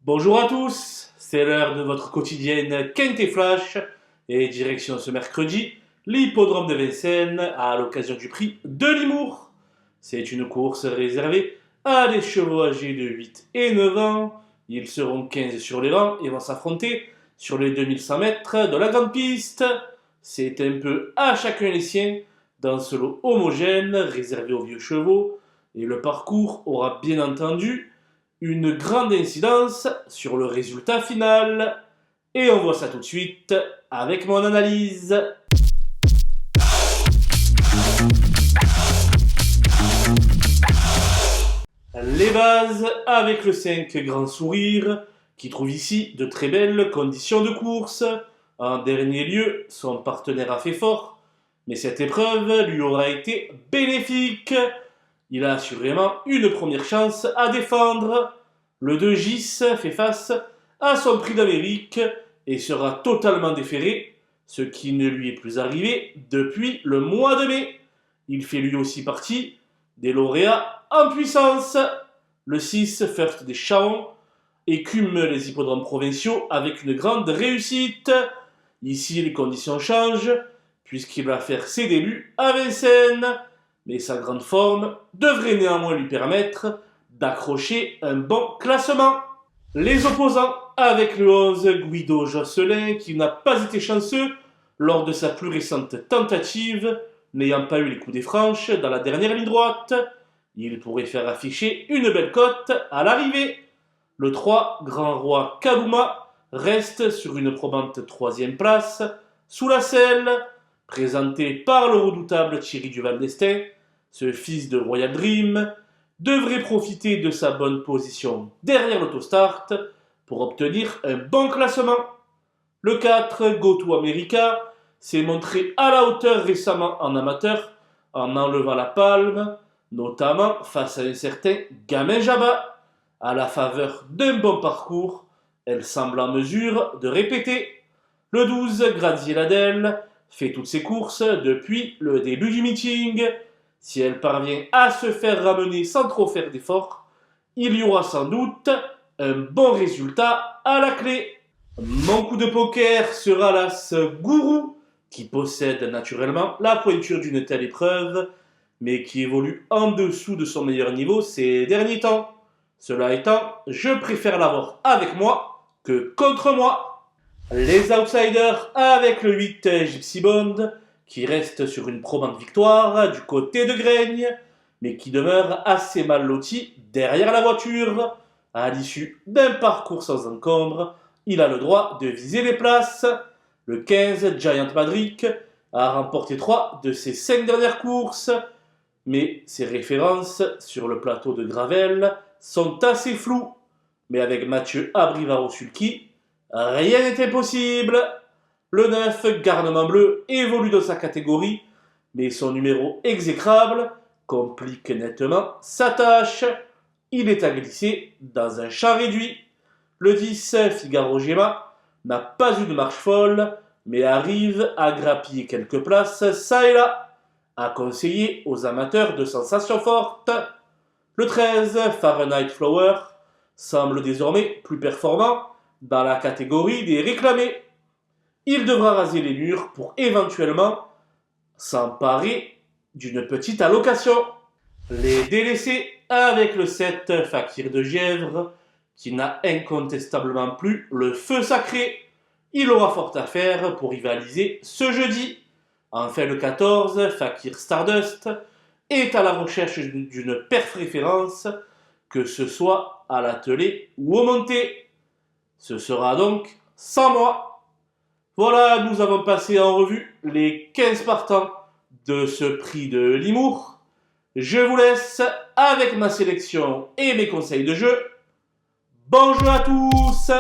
Bonjour à tous, c'est l'heure de votre quotidienne Quintet Flash et direction ce mercredi, l'hippodrome de Vincennes à l'occasion du prix de Limours. C'est une course réservée à des chevaux âgés de 8 et 9 ans. Ils seront 15 sur les rangs et vont s'affronter sur les 2100 mètres de la grande piste. C'est un peu à chacun les siens dans ce lot homogène réservé aux vieux chevaux et le parcours aura bien entendu une grande incidence sur le résultat final. Et on voit ça tout de suite avec mon analyse. Les bases avec le 5 Grand Sourire qui trouve ici de très belles conditions de course. En dernier lieu, son partenaire a fait fort, mais cette épreuve lui aura été bénéfique. Il a assurément une première chance à défendre. Le 2 Gis fait face à son prix d'Amérique et sera totalement déféré, ce qui ne lui est plus arrivé depuis le mois de mai. Il fait lui aussi partie des lauréats en puissance. Le 6 First des Chaons écume les hippodromes provinciaux avec une grande réussite. Ici, les conditions changent puisqu'il va faire ses débuts à Vincennes. Mais sa grande forme devrait néanmoins lui permettre d'accrocher un bon classement. Les opposants avec le 11 Guido Josselin qui n'a pas été chanceux lors de sa plus récente tentative, n'ayant pas eu les coups des franches dans la dernière ligne droite. Il pourrait faire afficher une belle cote à l'arrivée. Le 3 Grand Roi Kaluma reste sur une probante 3e place sous la selle, présenté par le redoutable Thierry Duval d'Estaing. Ce fils de Royal Dream devrait profiter de sa bonne position derrière l'autostart pour obtenir un bon classement. Le 4, GoTo America, s'est montré à la hauteur récemment en amateur en enlevant la palme, notamment face à un certain Gamin Jabba. À la faveur d'un bon parcours, elle semble en mesure de répéter. Le 12, Graziella fait toutes ses courses depuis le début du meeting. Si elle parvient à se faire ramener sans trop faire d'efforts, il y aura sans doute un bon résultat à la clé. Mon coup de poker sera l'As Gourou, qui possède naturellement la pointure d'une telle épreuve, mais qui évolue en dessous de son meilleur niveau ces derniers temps. Cela étant, je préfère l'avoir avec moi que contre moi. Les outsiders avec le 8 Gypsy Bond, qui reste sur une probante victoire du côté de Graigne, mais qui demeure assez mal loti derrière la voiture. À l'issue d'un parcours sans encombre, il a le droit de viser les places. Le 15 Giant Madrick a remporté 3 de ses 5 dernières courses, mais ses références sur le plateau de Gravel sont assez floues. Mais avec Mathieu Abrivaro-Sulky, rien n'est impossible. Le 9, Garnement Bleu, évolue dans sa catégorie, mais son numéro exécrable complique nettement sa tâche. Il est à glisser dans un champ réduit. Le 10, Figaro Gemma, n'a pas eu de marche folle, mais arrive à grappiller quelques places ça et là, à conseiller aux amateurs de sensations fortes. Le 13, Fahrenheit Flower, semble désormais plus performant dans la catégorie des réclamés. Il devra raser les murs pour éventuellement s'emparer d'une petite allocation. Les délaissés avec le 7 Fakir de Gèvres, qui n'a incontestablement plus le feu sacré. Il aura fort à faire pour rivaliser ce jeudi. Enfin le 14, Fakir Stardust, est à la recherche d'une préférence, que ce soit à l'attelé ou au monté. Ce sera donc sans moi. Voilà, nous avons passé en revue les 15 partants de ce prix de Limours. Je vous laisse avec ma sélection et mes conseils de jeu. Bon jeu à tous!